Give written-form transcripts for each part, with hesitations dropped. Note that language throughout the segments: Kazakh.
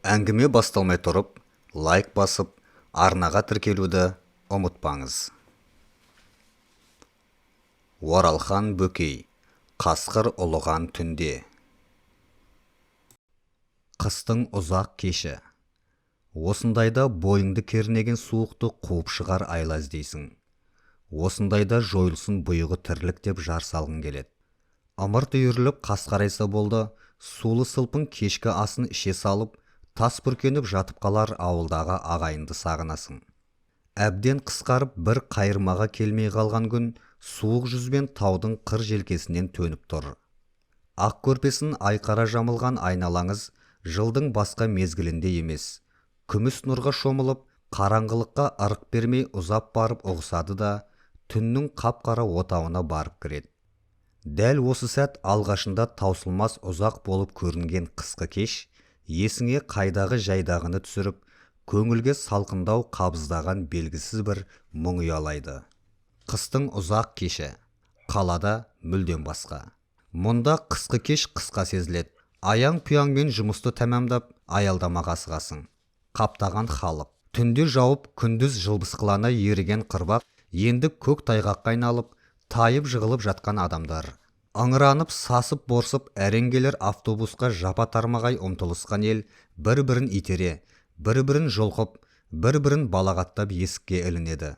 Әңгіме басталмай тұрып, лайк басып, арнаға тіркелуді ұмытпаңыз. Оралхан Бөкей, қасқыр ұлыған түнде. Қыстың ұзақ кеші. Осындайда бойыңды кернеген суықты қуып шығар айла іздейсің. Осындайда жойылсын бұйығы тірлік деп жар салғың келеді. Ымырт үйіріліп қасқарайса болды, сулы сылпың кешкі асын іше салып, тас бүркеніп жатып қалар ауылдағы ағайынды сағынасың. Әбден қысқарып бір қайырмаға келмей қалған күн суық жүзбен таудың қыр желкесінен төніп тұр. Ақ көрпесін айқара жамылған айналаңыз жылдың басқа мезгілінде емес. Күміс нұрға шомылып, қараңғылыққа ырық бермей ұзап барып ұғысады да, түннің қап-қара отауына барып кіреді. Дәл осы сәт алғашында таусылмас ұзақ болып көрінген қысқы кеш, есіңе қайдағы жайдағыны түсіріп, көңілге салқындау қабыздаған белгісіз бір мұң ұялайды. Қыстың ұзақ кеші, қалада мүлдем басқа. Мұнда қысқы кеш қысқа сезіледі. Аяң-пұяңмен жұмысты тәмамдап, аялдамаға асығасың. Қаптаған халық, түнде жауып, күндіз жылбысқылана еріген қырбақ, енді көк тайғаққа айналып, тайып жығылып жатқан адамдар. Аңыранып, сасып, борсып, әреңгелер автобусқа жапа-тармағай ұмтылысқан ел бір-бірін итере, бір-бірін жұлқып, бір-бірін балағаттап есікке ілінеді.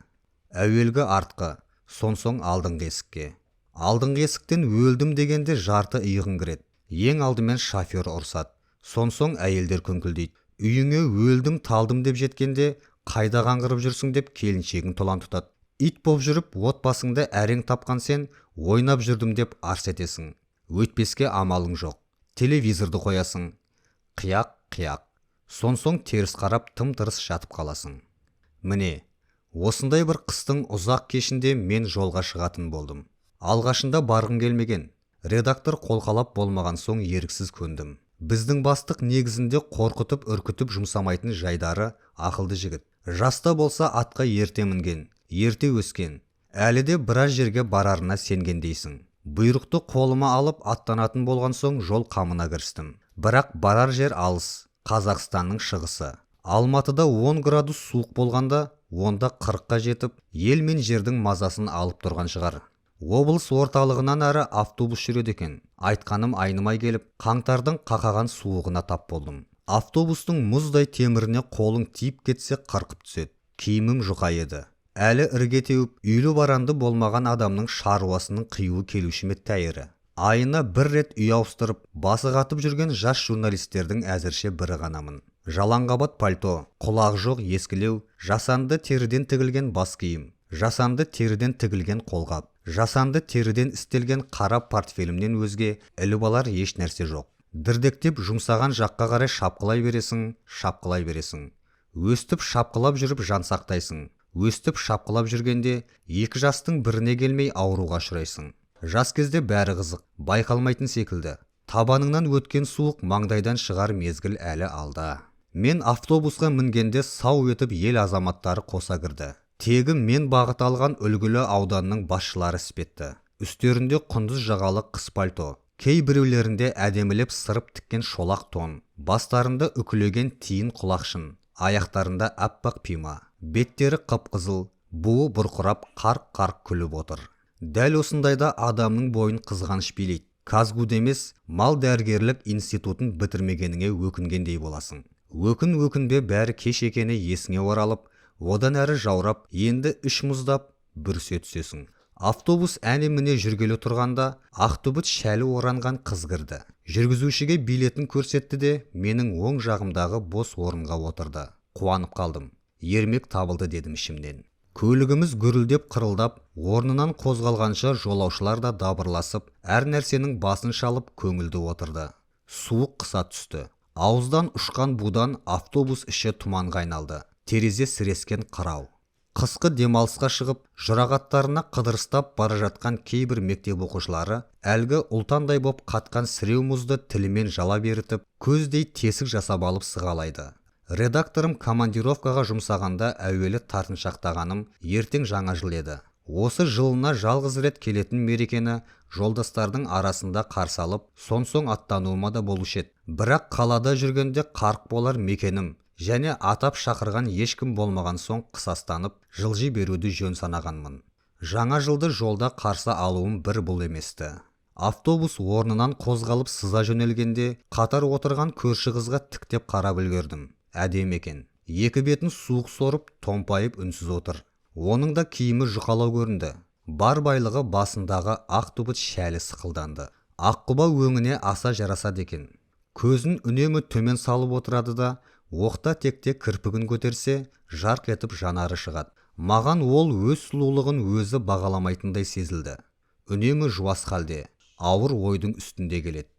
Әуелгі артқы, сонсоң алдыңғы есікке. Алдыңғы есіктен өлдім дегенде жарты иығың кіреді. Ең алдымен шофер ұрсады, сонсоң әйелдер күңкілдейді. Үйіңе өлдім талдым деп жеткенде, қайда қаңғырып жүрсің деп келіншегің тұлан тұтады. Ит боп жүріп, отбасыңды әрең тапқан сен, ойнап жүрдім деп арс етесің. Өтпеске амалың жоқ. Телевизорды қоясың. Қияқ-қияқ. Сонсоң теріс қарап тым-тырыс жатып қаласың. Міне, осындай бір қыстың ұзақ кешінде мен жолға шығатын болдым. Алғашында барғым келмеген. Редактор қолқалап болмаған соң еріксіз көндім. Біздің бастық негізінде қорқытып, үркітіп жұмсамайтын жайдары ақылды жігіт. Жаста болса атқа ерте мінген, ерте өскен. Әлі де біраз жерге барарына сенген дейсің. Бұйрықты қолыма алып аттанатын болған соң жол қамына кірістім. Бірақ барар жер алыс, Қазақстанның шығысы. Алматыда 10 градус суық болғанда, онда 40-қа жетіп, ел мен жердің мазасын алып тұрған шығар. Облыс орталығынан әрі автобус жүреді екен. Айтқаным айнымай келіп, қаңтардың қақаған суығына тап болдым. Автобустың мұздай теміріне қолың тиіп кетсе қырқып түседі. Киімім жұқа еді. Әлі ірге теуіп, үйлі баранды болмаған адамның шаруасының қиюы келушіме тәйірі. Айына бір рет үй ауыстырып, басы қатып жүрген жас журналистердің әзірше бірі ғанамын. Жалаңқабат пальто, құлақ жоқ ескілеу, жасанды теріден тігілген бас киім, жасанды теріден тігілген қолғап, жасанды теріден істелген қара портфелімнен өзге іліп алар еш нәрсе жоқ. Дірдектеп жұмсаған жаққа қарай шапқылай бересің. Өстіп шапқылап жүріп жан сақтайсың. Өстіп шапқылап жүргенде екі жастың біріне келмей ауруға ұшырайсың. Жас кезде бәрі қызық, байқалмайтын секілді. Табаныңнан өткен суық маңдайдан шығар мезгіл әлі алда. Мен автобусқа мінгенде сау етіп ел азаматтары қоса кірді. Тегі мен бағыт алған үлгілі ауданның басшылары іспетті. Үстерінде құндыз жағалы қыс пальто, кей біреулерінде әдемілеп сырып тіккен шолақ тон, бастарында үкілеген тиін құлақшын, аяқтарында аппақ пима, беттері қып-қызыл, буы бұрқырап қарқ-қарқ күліп отыр. Дәл осындайда адамның бойын қызғаныш билейді. Казгуд емес, мал дәрігерлік институтын бітірмегеніңе өкінгендей боласың. Өкінбе бәрі кеш екені есіңе оралып, одан әрі жаурап, енді іш мұздап, бүрсе түсесің. Автобус әне-міне жүргелі тұрғанда, ақ түбіт шәлі оранған қыз кірді. Жүргізушіге билетін көрсетті де, менің оң жағымдағы бос орынға отырды. Қуанып қалдым. Ермек табылды дедім ішімнен. Көлігіміз гүрілдеп қырылдап, орнынан қозғалғанша жолаушылар да дабырласып, әр нәрсенің басын шалып көңілді отырды. Суық қыса түсті. Ауыздан ұшқан будан автобус іші тұманға айналды. Терезе сірескен қырау. Қысқы демалысқа шығып, жұрағаттарына қыдырыстап бара жатқан кейбір мектеп оқушылары әлгі ұлтандай боп қатқан сіреу мұзды тілімен жала берітіп, көздей тесік жасап алып сығалайды. Редакторым командировкаға жұмсағанда әуелі тартыншақтағаным ертең жаңа жыл еді. Осы жылына жалғыз рет келетін мерекені жолдастардың арасында қарсы алып, сонсоң аттануыма да болушы еді. Бірақ қалада жүргенде қарқ болар мекенім және атап шақырған ешкім болмаған соң қысастанып, жылжи беруді жөн санағанмын. Жаңа жылды жолда қарсы алуым бір бұл еместі. Автобус орнынан қозғалып сыза жөнелгенде, қатар отырған көрші қызға тіктеп қарап үлгердім. Әдемі екен. Екі бетін суық сорып, томпайып үнсіз отыр. Оның да киімі жұқалау көрінді. Бар байлығы басындағы ақ түбіт шәлі сықылданды. Аққұба өңіне аса жарасады екен. Көзін үнемі төмен салып отырады да, оқта-текте кірпігін көтерсе, жарқ етіп жанары шығады. Маған ол өз сұлулығын өзі бағаламайтындай сезілді. Үнемі жуас халде, ауыр ойдың үстінде келеді.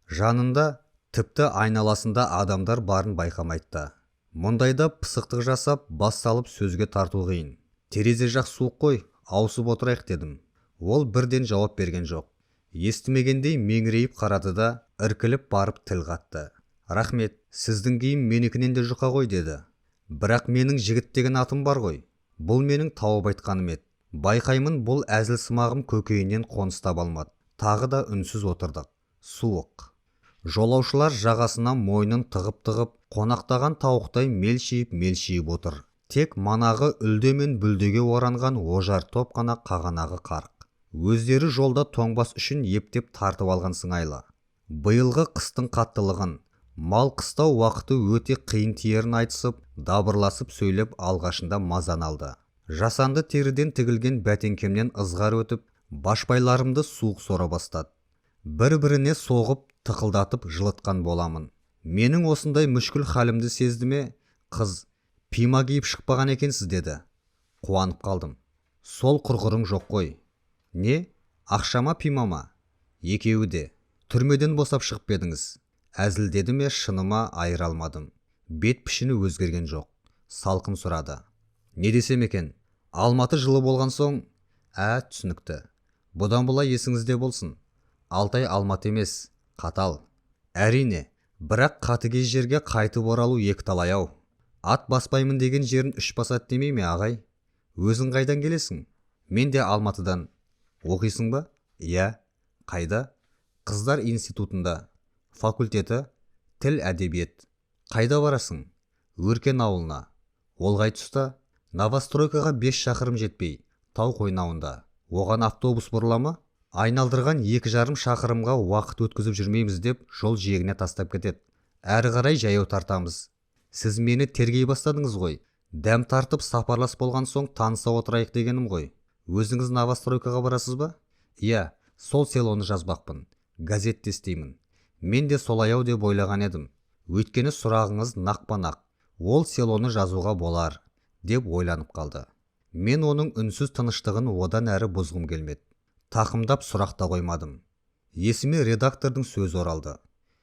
Жанында, тіпті айналасында адамдар барын байқамайды. Мұндайда пысықтық жасап, бас салып сөзге тарту қиын. Терезе жақ суық қой, ауысып отырайық дедім. Ол бірден жауап берген жоқ. Естімегендей меңірейіп қарады да, іркіліп барып тіл қатты. Рахмет, сіздің киім менікінен де жұқа ғой деді. Бірақ менің жігіт деген атым бар ғой. Бұл менің тауып айтқаным еді. Байқаймын, бұл әзіл сымағым көкейінен қоныс таба алмады. Тағы да үнсіз отырдық. Суық. Жолаушылар жағасына мойнын тығып-тығып, қонақтаған тауықтай мелшиіп отыр. Тек манағы үлде мен бүлдеге оранған ожар топ қана қағанағы қарқ. Өздері жолда тоңбас үшін ептеп тартып алған сыңайлы. Биылғы қыстың қаттылығын, мал қыстау уақыты өте қиын тиерін айтысып, дабырласып сөйлеп алғашында мазан алды. Жасанды теріден тігілген бәтеңкемнен ызғар өтіп, башпайларымды суық сора бастады. Бір-біріне соғып, тықылдатып жылытқан боламын. Менің осындай мүшкіл халімді сезді ме, қыз, пима киіп шықпаған екенсіз деді. Қуанып қалдым. Сол құрғырың жоқ қой. Не? Ақшама пимама? Екеуі де. Түрмеден босап шығып едіңіз. Әзілдеді ме, шыныма айыра алмадым. Бет пішіні өзгерген жоқ. Салқын сұрады. Не десем екен? Алматы жылы болған соң, түсінікті. Бұдан бұлай есіңізде болсын. Алтай Алматы емес, қатал. Әрине, бірақ қатыгез жерге қайтып оралу екіталай ау. Ат баспаймын деген жерін үш басады демей ме, ағай? Өзің қайдан келесің? Мен де Алматыдан. Оқисың ба? Иә. Қайда? Қыздар институтында. Факультеті? Тіл әдебиет. Қайда барасың? Өркен ауылына. Ол қай тұста? Новостройкаға 5 шақырым жетпей, тау қойнауында. Оған автобус бұрыла ма? Айналдырған 2,5 шақырымға уақыт өткізіп жүрмейміз деп жол жиегіне тастап кетеді. Әрі қарай жаяу тартамыз. Сіз мені тергей бастадыңыз ғой. Дәм тартып сапарлас болған соң таныса отырайық дегенім ғой. Өзіңіз Новостройкаға барасыз ба? Иә, сол селоны жазбақпын. Газетте істеймін. Мен де солай ау деп ойлаған едім. Өйткені сұрағыңыз нақпа-нақ. Ол селоны жазуға болар, деп ойланып қалды. Мен оның үнсіз тыныштығын одан әрі бұзғым келмеді. Тақымдап сұрақта қоймадым. Есіме редактордың сөзі оралды.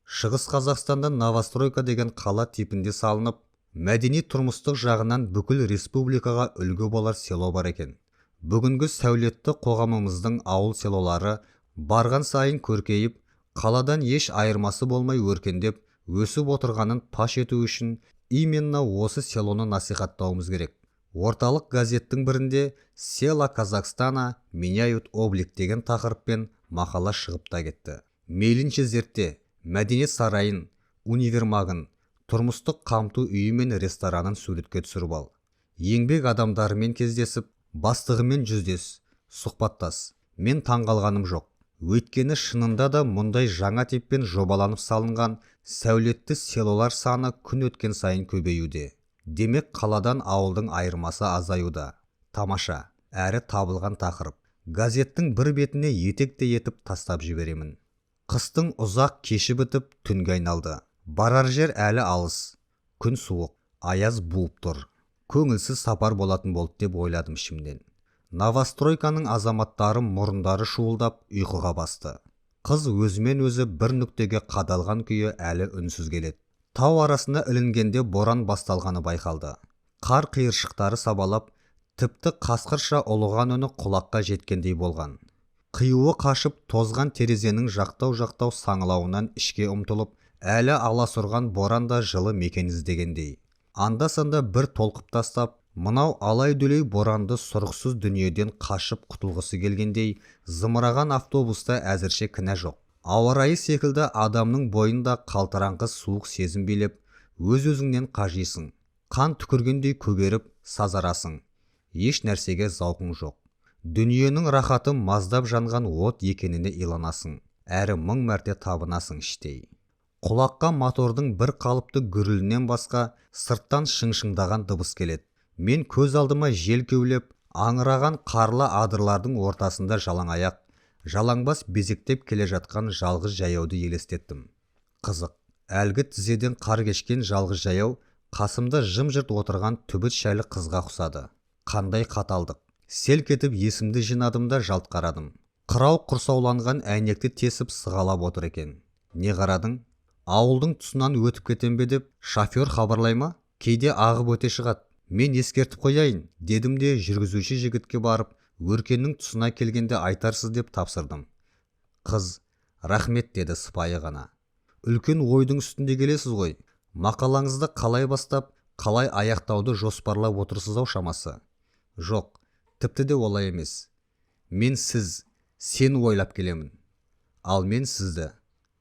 Шығыс Қазақстанда Новостройка деген қала типінде салынып, мәдени тұрмыстық жағынан бүкіл республикаға үлгі болар село бар екен. Бүгінгі сәулетті қоғамымыздың ауыл селолары барған сайын көркейіп, қаладан еш айырмасы болмай өркендеп, өсіп отырғанын паш ету үшін именно осы селоны насихаттауымыз керек. Орталық газеттің бірінде «Села Казахстана меняют облик» деген тақырыппен мақала шығып та кетті. Мейлінше зертте, мәдениет сарайын, универмагын, тұрмыстық қамту үйі мен ресторанын суретке түсіріп ал. Еңбек адамдарымен кездесіп, бастығымен жүздес, сұхбаттас. Мен таңғалғаным жоқ. Өйткені шынында да мұндай жаңа типпен жобаланып салынған сәулетті селолар саны күн өткен сайын көбеюде. Демек қаладан ауылдың айырмасы азаюда. Тамаша, әрі табылған тақырып. Газеттің бір бетіне етекте етіп тастап жіберемін. Қыстың ұзақ кеші бітіп түнге айналды. Барар жер әлі алыс. Күн суық, аяз буып тұр. Көңілсіз сапар болатын болды деп ойладым ішімнен. Новостройканың азаматтары мұрындары шуылдап ұйқыға басты. Қыз өзімен өзі бір нүктеге қадалған күйі әлі үнсіз келеді. Тау арасына ілінгенде боран басталғаны байқалды. Қар қиыршықтары сабалап, тіпті қасқырша ұлыған үні құлаққа жеткендей болған. Қиюы қашып тозған терезенің жақтау-жақтау саңылауынан ішке ұмтылып, әлі аласұрған боранда жылы мекен іздегендей. Анда-санда бір толқып тастап, Мынау алай-дүлей боранды сұрықсыз дүниеден қашып құтылғысы келгендей зымыраған автобуста әзірше кінә жоқ. Ауа райы секілді адамның бойында қалтыраңқы суық сезім билеп, өз-өзіңнен қажисың. Қан түкіргендей көгеріп, сазарасың. Еш нәрсеге зауқың жоқ. Дүниенің рахаты маздап жанған от екеніне иланасың, әрі мың мәрте табынасың іштей. Құлаққа мотордың бір қалыпты гүрілінен басқа сырттан шың-шыңдаған дыбыс келеді. Мен көз алдыма жел кеулеп, аңыраған қарлы адырлардың ортасында жалаңаяқ, жалаңбас безектеп келе жатқан жалғыз жаяуды елестеттім. Қызық, әлгі тізеден қар кешкен жалғыз жаяу қасымда жым-жырт отырған түбіт шәлі қызға ұқсады. Қандай қаталдық. Селк етіп есімді жинадым да жалт қарадым. Қырау құрсауланған әйнекті тесіп сығалап отыр екен. Не қарадың? Ауылдың тұсынан өтіп кетем бе деп шофер хабарлай ма? Кейде ағып өте шығады. Мен ескертіп қояйын, дедім де жүргізуші жігітке барып, өркеннің тұсына келгенде айтарсыз деп тапсырдым. Қыз, рахмет деді сыпайы ғана. Үлкен ойдың үстінде келесіз ғой. Мақалаңызды қалай бастап, қалай аяқтауды жоспарлап отырсыз-ау шамасы? Жоқ, тіпті де олай емес. Мен сені ойлап келемін. Ал мен сізді.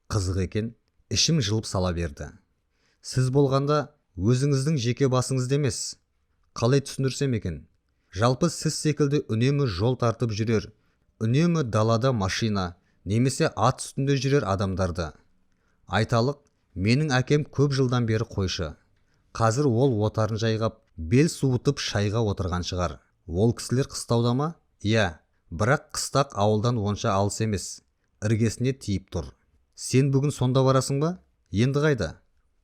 Қызық екен, ішім жылып сала берді. Сіз болғанда өзіңіздің жеке басыңызды емес. Қалай түсіндірсем екен? Жалпы сіз секілді үнемі жол тартып жүрер, үнемі далада машина, немесе ат үстінде жүрер адамдарды. Айталық, менің әкем көп жылдан бері қойшы. Қазір ол отарын жайғап, бел суытып шайға отырған шығар. Ол кісілер қыстауда ма? Иә, бірақ қыстақ ауылдан онша алыс емес. Іргесіне тиіп тұр. Сен бүгін сонда барасың ба? Енді қайда?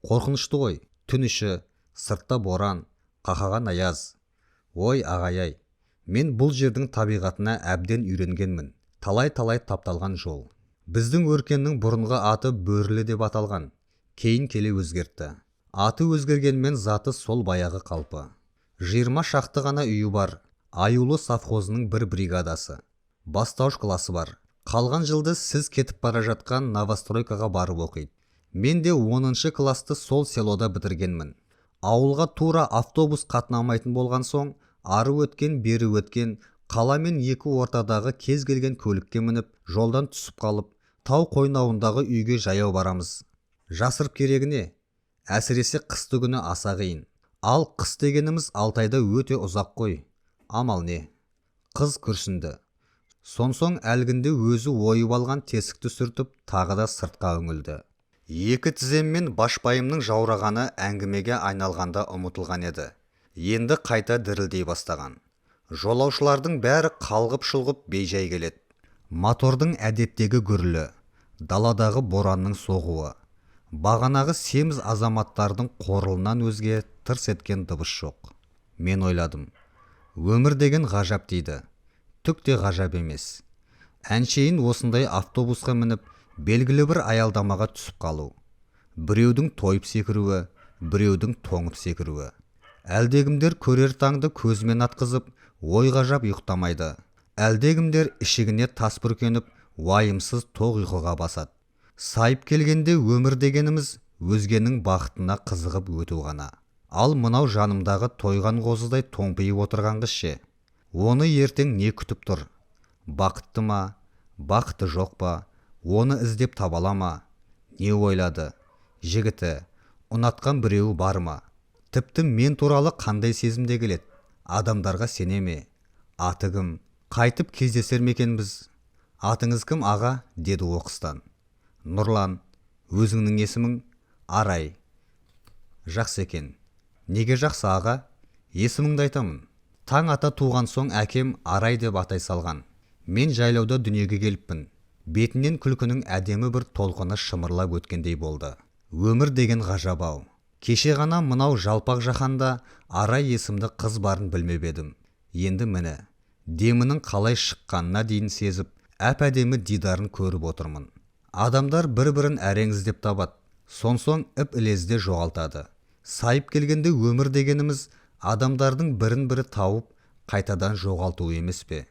Қорқынышты ғой. Түн іші, сыртта боран, қақаған аяз. Ой ағай-ай, мен бұл жердің табиғатына әбден үйренгенмін. Талай-талай тапталған жол. Біздің өркеннің бұрынғы аты Бөрілі деп аталған. Кейін келе өзгертті. Аты өзгергенмен заты сол баяғы қалпы. 20 шақты ғана үйі бар. Аюлы совхозының бір бригадасы. Бастауыш класы бар. Қалған жылды сіз кетіп бара жатқан новостройкаға барып оқиды. Мен де 10-шы класты сол селода бітіргенмін. Ауылға тура автобус қатынамайтын болған соң, ары өткен, бері өткен, қала мен екі ортадағы кез келген көлікке мініп, жолдан түсіп қалып, тау қойнауындағы үйге жаяу барамыз. Жасырып керегіне, әсіресе қысты күні аса қиын. Ал қыс дегеніміз 6 айда өте ұзақ қой. Амал не? Қыз күрсінді. Сонсоң әлгінде өзі ойып алған тесікті сүртіп, тағы да сыртқа үңілді. Екі тізем мен башпайымның жаурағаны әңгімеге айналғанда ұмытылған еді. Енді қайта дірілдей бастаған. Жолаушылардың бәрі қалғып-шұлғып бейжай келеді. Мотордың әдеттегі гүрілі, даладағы боранның соғуы, бағанағы семіз азаматтардың қорылынан өзге тырс еткен дыбыс жоқ. Мен ойладым. Өмір деген ғажап дейді. Түк те ғажап емес. Әншейін осындай автобусқа мініп, белгілі бір аялдамаға түсіп қалу. Біреудің тойып секіруі, біреудің тоңып секіруі. Әлдегімдер көрер таңды көзімен атқызып, ой ғажап ұйықтамайды. Әлдегімдер ішігіне тас бүркеніп, уайымсыз тоқ ұйқыға басады. Сайып келгенде өмір дегеніміз өзгенің бақытына қызығып өту ғана. Ал мынау жанымдағы тойған қозыдай томпиып отырған қыз ше. Оны ертең не күтіп тұр? Бақытты ма, бақыты жоқ па? Оны іздеп табала ма? Не ойлады? Жігіті, ұнатқан біреуі бар ма? Тіпті мен туралы қандай сезімде келеді? Адамдарға сене ме? Аты кім? Қайтып кездесер ме екенбіз? Атыңыз кім аға? Деді оқыстан. Нұрлан. Өзіңнің есімің? Арай. Жақсы екен. Неге жақсы аға? Есіміңді айтамын. Таң ата туған соң әкем Арай деп атай салған. Мен жайлауда дүниеге келіппін. Бетінен күлкінің әдемі бір толқыны шымырлап өткендей болды. Өмір деген ғажап-ау. Кеше ғана мынау жалпақ жаһанда Арай есімді қыз барын білмеп едім. Енді міне, демінің қалай шыққанына дейін сезіп, әп-әдемі дидарын көріп отырмын. Адамдар бір-бірін әрең іздеп табады, сонсоң іп-ілезде жоғалтады. Сайып келгенде өмір дегеніміз адамдардың бірін-бірі тауып, қайтадан жоғалту емес пе?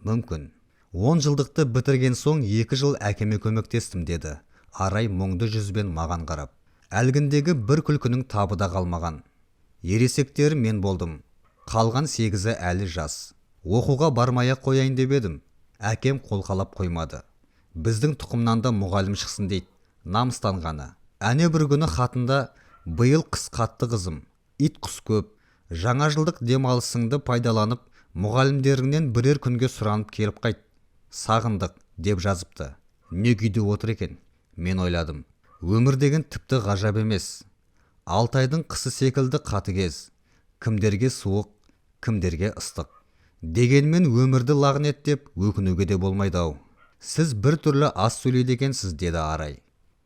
Мүмкін. 10 жылдықты бітірген соң 2 жыл әкеме көмектестім деді. Арай мұңды жүзбен маған қарап. Әлгіндегі бір күлкінің табы да қалмаған. Ересектері мен болдым. қалған 8-і әлі жас. Оқуға бармай-ақ қояйын деп едім. Әкем қолқалап қоймады. Біздің тұқымнан да мұғалім шықсын дейді. Намыстанғаны. Әне бір күні хатында: биыл қыс қатты қызым, ит құс көп, жаңа жылдық демалысыңды пайдаланып, мұғалімдеріңнен бірер күнге сұранып келіп қайт. Сағындық деп жазыпты. Не күйде отыр екен? Мен ойладым. Өмір деген тіпті ғажап емес. Алтайдың қысы секілді қатыгез. Кімдерге суық, кімдерге ыстық. Дегенмен өмірді лағнет деп өкінуге де болмайды-ау. Сіз бір түрлі аз сөйлейді екенсіз, деді Арай.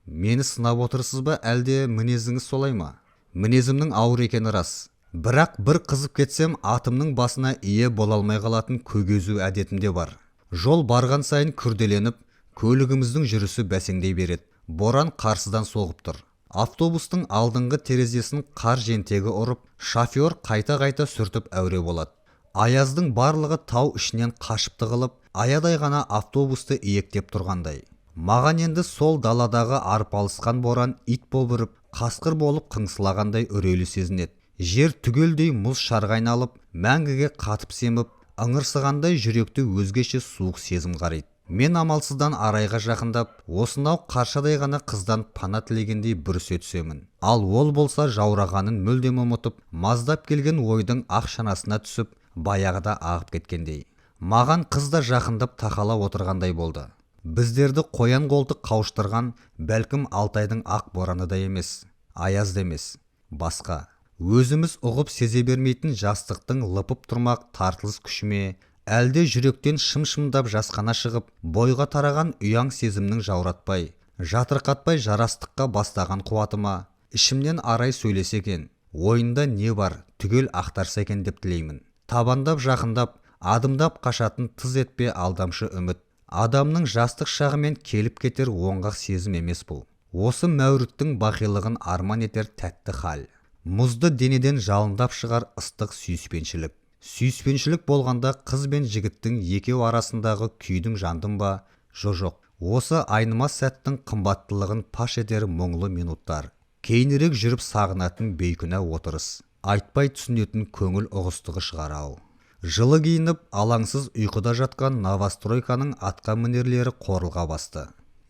Мені сынап отырсыз ба, әлде мінезіңіз солай ма? Мінезімнің ауыр екені рас. Бірақ бір қызып кетсем, атымның басына ие бола алмай қалатын көгезу әдетім де бар. Жол барған сайын күрделеніп, көлігіміздің жүрісі бәсеңдей береді. Боран қарсыдан соғып тұр. Автобустың алдыңғы терезесін қар жентегі ұрып, шофер қайта-қайта сүртіп әуре болады. Аяздың барлығы тау ішінен қашып тығылып, аядай ғана автобусты иектеп тұрғандай. Маған енді сол даладағы арпалысқан боран ит болбырып, қасқыр болып қыңсылағандай үрейлі сезінеді. Жер түгелдей мұз шарға айналып, мәңгіге қатып семіп, ыңырсығандай жүректі өзгеше суық сезім қарайды. Мен амалсыздан Арайға жақындап, осынау қаршадай ғана қыздан пана тілегендей бүрісе түсемін. Ал ол болса жаурағанын мүлдем ұмытып, маздап келген ойдың ақ шанасына түсіп, баяғыда ағып кеткендей. Маған қыз да жақындап тақала отырғандай болды. Біздерді қоян қолтық қауыштырған бәлкім Алтайдың ақ бораны да емес, аяз да емес, басқа. Өзіміз ұғып сезе бермейтін жастықтың лыпып тұрмақ тартылыс күшіме, әлде жүректен шым-шымдап жасқана шығып, бойға тараған ұяң сезімнің жауратпай, жатырқатпай жарастыққа бастаған қуатыма, ішімнен Арай сөйлесе екен, ойында не бар түгел ақтарса екен деп тілеймін. Табандап жақындап, адымдап қашатын тыз етпе алдамшы үміт. Адамның жастық шағымен келіп кетер оңғақ сезім емес бұл. Осы мәуріттің бақилығын арман етер тәтті хал. Мұзды денеден жалындап шығар ыстық сүйіспеншілік. Сүйіспеншілік болғанда қыз бен жігіттің екеу арасындағы күйдің жандым ба? Жоқ. Осы айнымас сәттің қымбаттылығын паш етер мұңлы минуттар. Кейінірек жүріп сағынатын бейкүнә отырыс. Айтпай түсінетін көңіл ұғыстығы шығар-ау. Жылы киініп, алаңсыз ұйқыда жатқан новостройканың атқа мінерлері қорылға басты.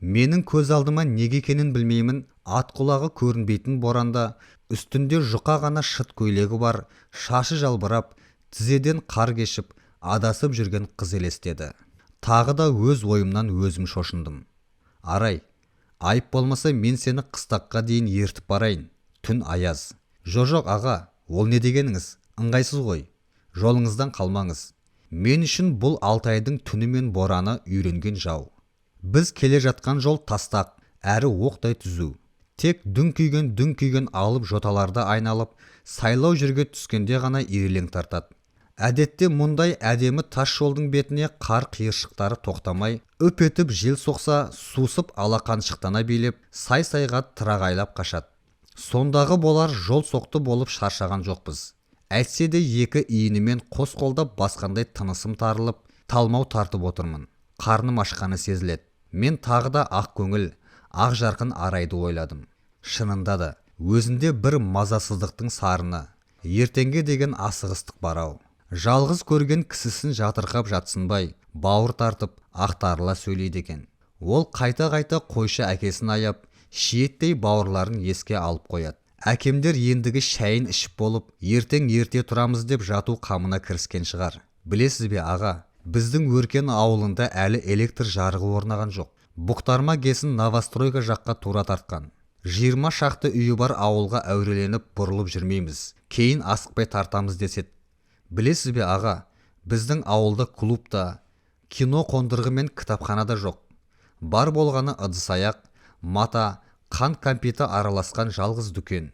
Менің көз алдыма неге екенін білмеймін, ат құлағы көрінбейтін боранда, үстінде жұқа ғана шыт көйлегі бар, шашы жалбырап, тізеден қар кешіп, адасып жүрген қыз елестеді. Тағы да өз ойымнан өзім шошындым. Арай, айып болмаса мен сені қыстаққа дейін ертіп барайын. Түн аяз. Жоқ аға, ол не дегеніңіз? Ыңғайсыз ғой. Жолыңыздан қалмаңыз. Мен үшін бұл Алтайдың түні мен бораны үйренген жау. Біз келе жатқан жол тастақ, әрі оқтай түзу. Тек дүңкүйген алып жоталарды айналып, сайлау жерге түскенде ғана ирелең тартады. Әдетте мұндай әдемі тас жолдың бетіне қар қиыршықтары тоқтамай, үп етіп жел соқса, сусып алақаншықтана билеп, сай-сайға тырағайлап қашады. Сондағы болар жол соқты болып шаршаған жоқпыз. Әйтсе де екі иінімен қос қолдап басқандай тынысым тарылып, талмау тартып отырмын. Қарным ашқаны сезіледі. Мен тағы да ақ көңіл, ақ жарқын Арайды ойладым. Шынында да, өзінде бір мазасыздықтың сарыны, ертеңге деген асығыстық бар-ау. Жалғыз көрген кісісін жатырқап жатсынбай, бауыр тартып, ақтарыла сөйлейді екен. Ол қайта-қайта қойшы әкесін аяп, шиеттей бауырларын еске алып қояды. Әкемдер ендігі шәйін ішіп болып, ертең ерте тұрамыз деп жату қамына кіріскен шығар. Білесіз бе аға, біздің өркен ауылында әлі электр жарығы орнаған жоқ. Бұқтарма кесін новостройка жаққа тура тартқан. 20 шақты үйі бар ауылға әуреленіп бұрылып жүрмейміз. Кейін асықпай тартамыз деседі. Білесіз бе аға, біздің ауылда клуб та, кино қондырғы мен кітапхана да жоқ. Бар болғаны ыдыс-аяқ, мата, қант кәмпиті араласқан жалғыз дүкен.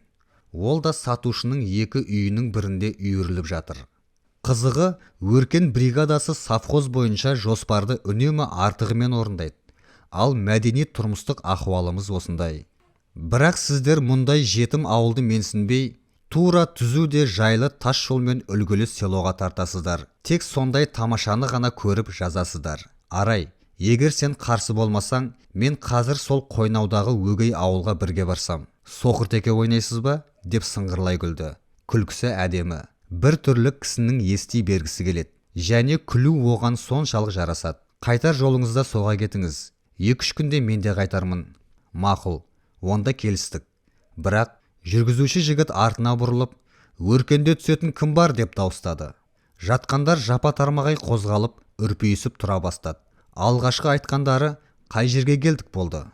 Ол да сатушының екі үйінің бірінде үйіріліп жатыр. Қызығы, өркен бригадасы совхоз бойынша жоспарды үнемі артығымен орындайды. Ал мәдени тұрмыстық ахуалымыз осындай. Бірақ сіздер мұндай жетім ауылды менсінбей, тура түзуде жайлы тас жолмен үлгілі селоға тартасыздар. Тек сондай тамашаны ғана көріп жазасыздар. Арай, егер сен қарсы болмасаң, мен қазір сол Қойнаудағы өгей ауылға бірге барсам. Соқыр теке ойнайсыз ба? Деп сыңғырлай күлді. Күлкісі әдемі. бір түрлі кісінің ести бергісі келеді. Және күлу оған соншалық жарасады. Қайтар жолыңызда соға кетіңіз. 2-3 күнде мен де қайтармын. Мақұл, онда келістік. Бірақ жүргізуші жігіт артына бұрылып, өркенде түсетін кім бар деп дауыстады. Жатқандар жапа-тармағай қозғалып, үрпейісіп тұра бастады. Алғашқы айтқандары қай жерге келдік болды.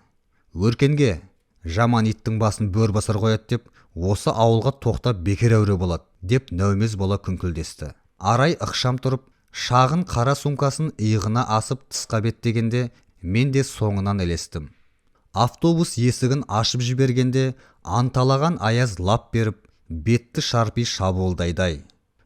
Өркенге, жаман иттің басын бөр басар қояды деп, осы ауылға тоқтап бекер әуре болады деп нәумез бола күңкілдесті. Арай ықшам тұрып, шағын қара сумкасын иығына асып тысқа беттегенде, мен де соңынан ілестім. Автобус есігін ашып жібергенде, анталаған аяз лап беріп, бетті шарпи шабуылдайдай.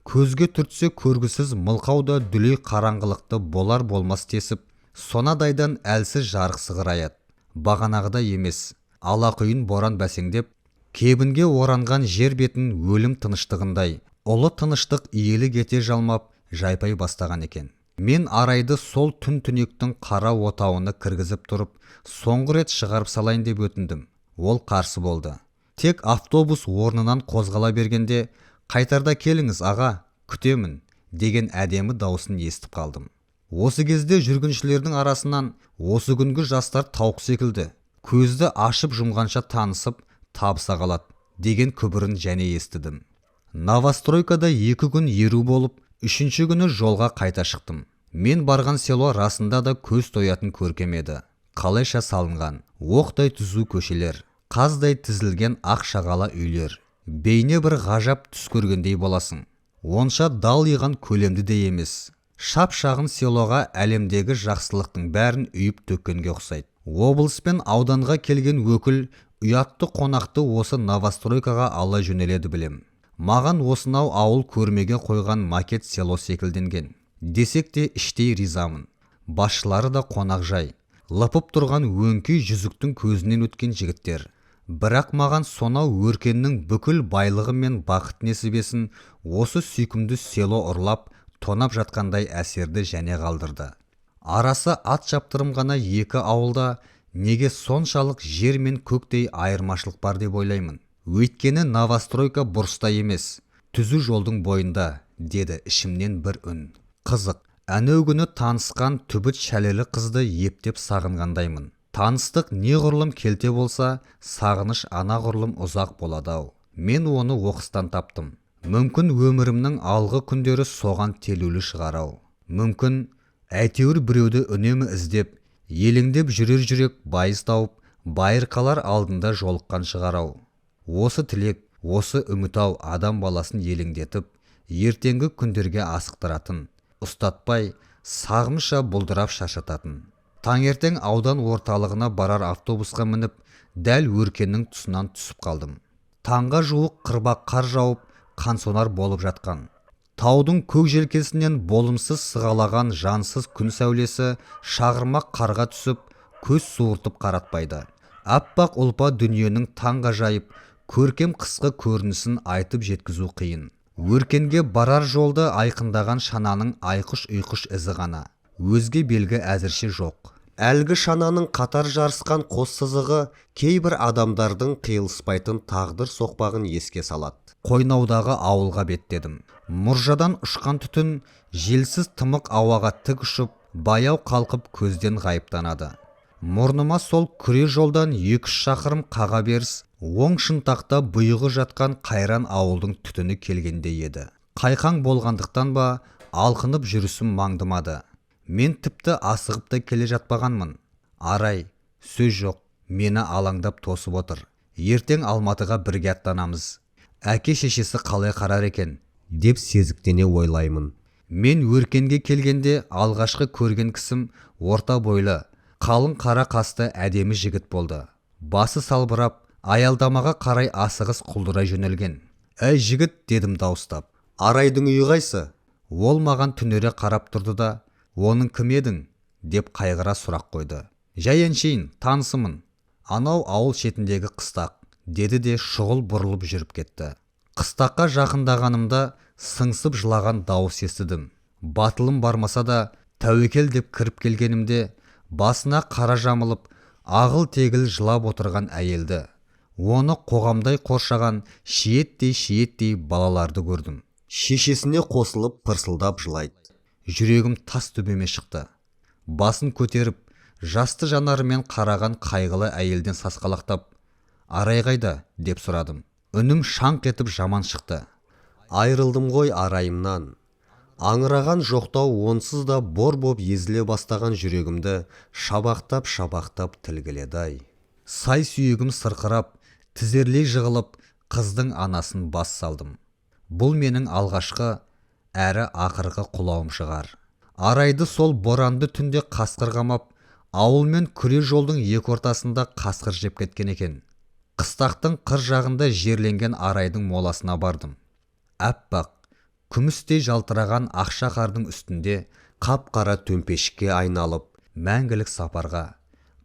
Көзге түртсе көргісіз мылқауда дүлей қараңғылықты болар болмас тесіп, сонадайдан әлсіз жарық сығыраяды. Бағанағыда емес, алақұйын боран бәсеңдеп, кебінге оранған жер бетін өлім тыныштығындай, ұлы тыныштық иелі кете жалмап, жайпай бастаған екен. Мен Арайды сол түн-түнектің қара отауына кіргізіп тұрып, соңғы рет шығарып салайын деп өтіндім. Ол қарсы болды. Тек автобус орнынан қозғала бергенде, қайтарда келіңіз аға, күтемін, деген әдемі даусын естіп қалдым. Осы кезде жүргіншілердің арасынан осы күнгі жастар тауық секілді, көзді ашып жұмғанша танысып, табыса қалады, деген күбірін және естідім. Новостройкада 2 күн еру болып, 3-ші күні жолға қайта шықтым. Мен барған село расында да көз тоятын көркем еді. Қалайша салынған, оқтай түзу көшелер, қаздай тізілген ақ шағала үйлер. Бейне бір ғажап түс көргендей боласың. Онша дал иған көлемді де емес. Шап-шағын селоға әлемдегі жақсылықтың бәрін үйіп төккенге ұқсайды. Облыс пен ауданға келген өкіл ұятты қонақты осы Новостройкаға ала жөнеледі білем. Маған осынау ауыл көрмеге қойған макет село секілденген. Десек те іштей ризамын. Басшылары да қонақжай. Лыпып тұрған өңкей жүзіктің көзінен өткен жігіттер. Бірақ маған сонау өркеннің бүкіл байлығы мен бақыт несібесін осы сүйкімді село ұрлап, тонап жатқандай әсерді және қалдырды. Арасы ат шаптырым ғана 2 ауылда неге соншалық жер мен көктей айырмашылық бар деп ойлаймын. Өйткені Новостройка бұрыста емес, түзу жолдың бойында, деді ішімнен бір үн. Қызық, әнеугүні танысқан түбіт шәлелі қызды ептеп сағынғандаймын. Таныстық неғұрлым келте болса, сағыныш анағұрлым ұзақ болады-ау. Мен оны оқыстан таптым. Мүмкін өмірімнің алғы күндері соған телулі шығар-ау. Мүмкін әйтеуір біреуді үнемі іздеп, елеңдеп жүрер жүрек байыз тауып, байырқалар алдында жолыққан шығар-ау. Осы тілек, осы үміт-ау адам баласын елеңдетіп, ертеңгі күндерге асықтыратын, ұстатпай, сағымша бұлдырап шашататын. Таңертең аудан орталығына барар автобусқа мініп, дәл өркеннің тұсынан түсіп қалдым. Таңға жуық қырбақ қар жауып, қансонар болып жатқан. Таудың көк желкесінен болымсыз сығалаған жансыз күн сәулесі шағырмақ қарға түсіп, көз суыртып қаратпайды. Аппақ ұлпа дүниенің таңғажайып, көркем қысқы көрінісін айтып жеткізу қиын. Өркенге барар жолды айқындаған шананың айқыш-ұйқыш ізі ғана. Өзге белгі әзірше жоқ. Әлгі шананың қатар жарысқан қос сызығы кейбір адамдардың қиылыспайтын тағдыр соқпағын еске салады. Қойнаудағы ауылға беттедім. Мұржадан ұшқан түтін желсіз тымық ауаға тік ұшып, баяу қалқып көзден ғайыптанады. Мұрныма сол күре жолдан 2-3 шақырым қаға беріс, оң шынтақта бұйығы жатқан қайран ауылдың түтіні келгенде еді. Қайқаң болғандықтан ба, алқынып жүрісім маңдымады. Мен тіпті асығып та келе жатпағанмын. Арай, сөз жоқ, мені алаңдап тосып отыр. Ертең Алматыға бірге аттанамыз. Әке шешесі қалай қарар екен, деп сезіктене ойлаймын. Мен өркенге келгенде алғашқы көрген кісім орта бойлы, қалың қара қасты әдемі жігіт болды. Басы салбырап, аялдамаға қарай асығыс құлдырай жөнелген. Әй жігіт, дедім дауыстап. Арайдың үйі қайсы? Ол маған түнере қарап тұрды да, оның кім едің? Деп қайғыра сұрақ қойды. Жай әншейін, танысымын. Анау ауыл шетіндегі қыстақ, деді де шұғыл бұрылып жүріп кетті. Қыстаққа жақындағанымда сыңсып жылаған дауыс естідім. Батылым бармаса да, тәуекел деп кіріп келгенімде, басына қара жамылып, ағыл-тегіл жылап отырған әйелді, оны қоғамдай қоршаған шиеттей балаларды көрдім. Шешесіне қосылып пырсылдап жылайды. Жүрегім тас төбеме шықты. Басын көтеріп, жасты жанарымен қараған қайғылы әйелден сасқалақтап, «Арай қайда?» деп сұрадым. Үнім шаңқ етіп жаман шықты. Айрылдым ғой арайымнан. Аңыраған жоқтау онсыз да бор боп езіле бастаған жүрегімді шабақтап тілгіледі-ай. Сай сүйегім сырқырап, тізерлей жығылып, қыздың анасын бас салдым. Бұл менің алғашқы әрі ақырғы құлауым шығар. Арайды сол боранды түнде қасқыр қамап, ауыл мен күре жолдың екі ортасында қасқыр жеп кеткен екен. Қыстақтың қыр жағында жерленген арайдың моласына бардым. Әппақ, күмістей жалтыраған ақша қардың үстінде қап-қара төмпешікке айналып, мәңгілік сапарға,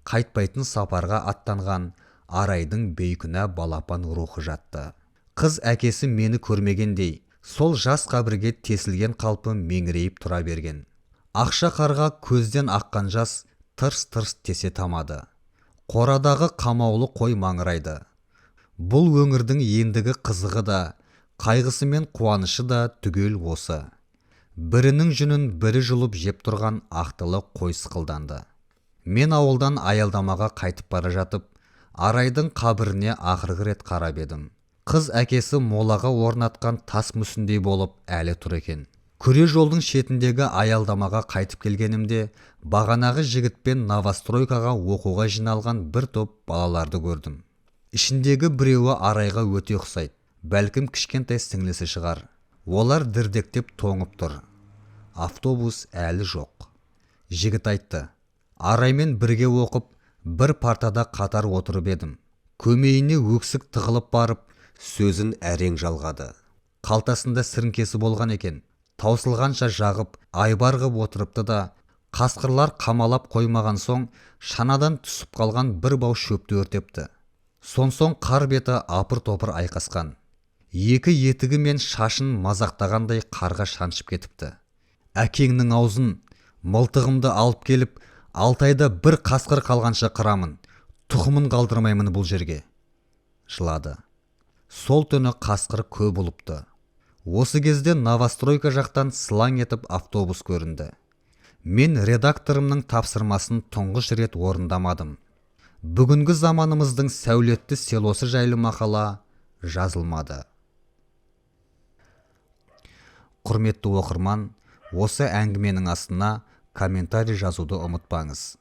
қайтпайтын сапарға аттанған арайдың бейкүнә балапан рухы жатты. Қыз әкесі мені көрмегендей, сол жас қабірге тесілген қалпы меңірейіп тұра берген. Ақша қарға көзден аққан жас тырс-тырс тесе тамады. Қорадағы қамаулы қой маңырайды. Бұл өңірдің ендігі қызығы да, қайғысы мен қуанышы да түгел осы. Бірінің жүнін бірі жұлып жеп тұрған ақтылы қой сықылданды. Мен ауылдан аялдамаға қайтып бара жатып, арайдың қабіріне ақырғы рет қарап едім. Қыз әкесі молаға орнатқан тас мүсіндей болып әлі тұр екен. Күре жолдың шетіндегі аялдамаға қайтып келгенімде, бағанағы жігітпен новостройкаға оқуға жиналған бір топ балаларды көрдім. Ішіндегі біреуі арайға өте ұқсайды. Бәлкім кішкентай сіңлісі шығар. Олар дірдектеп тоңып тұр. Автобус әлі жоқ. Жігіт айтты: «Араймен бірге оқып, бір партада қатар отырып едім». Көмейіне өксік тығылып барып, сөзін әрең жалғады. Қалтасында сіріңкесі болған екен. Таусылғанша жағып, айбар ғып отырыпты да, қасқырлар қамалап қоймаған соң, шанадан түсіп қалған бір бау шөпті өртепті. Сонсоң қар беті апыр-топыр айқасқан. Екі етігі мен шашын мазақтағандай қарға шаншып кетіпті. «Әкеңнің аузын, мылтығымды алып келіп, 6 айда бір қасқыр қалғанша қырамын, тұқымын қалдырмаймын бұл жерге», жылады. Сол түні қасқыр көп болыпты. Осы кезде новостройка жақтан сылаң етіп автобус көрінді. Мен редакторымның тапсырмасын тұңғыш рет орындамадым. Бүгінгі заманымыздың сәулетті селосы жайлы мақала жазылмады. Құрметті оқырман, осы әңгіменің астына комментарий жазуды ұмытпаңыз.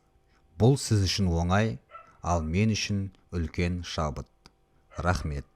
Бұл сіз үшін оңай, ал мен үшін үлкен шабыт. Рахмет.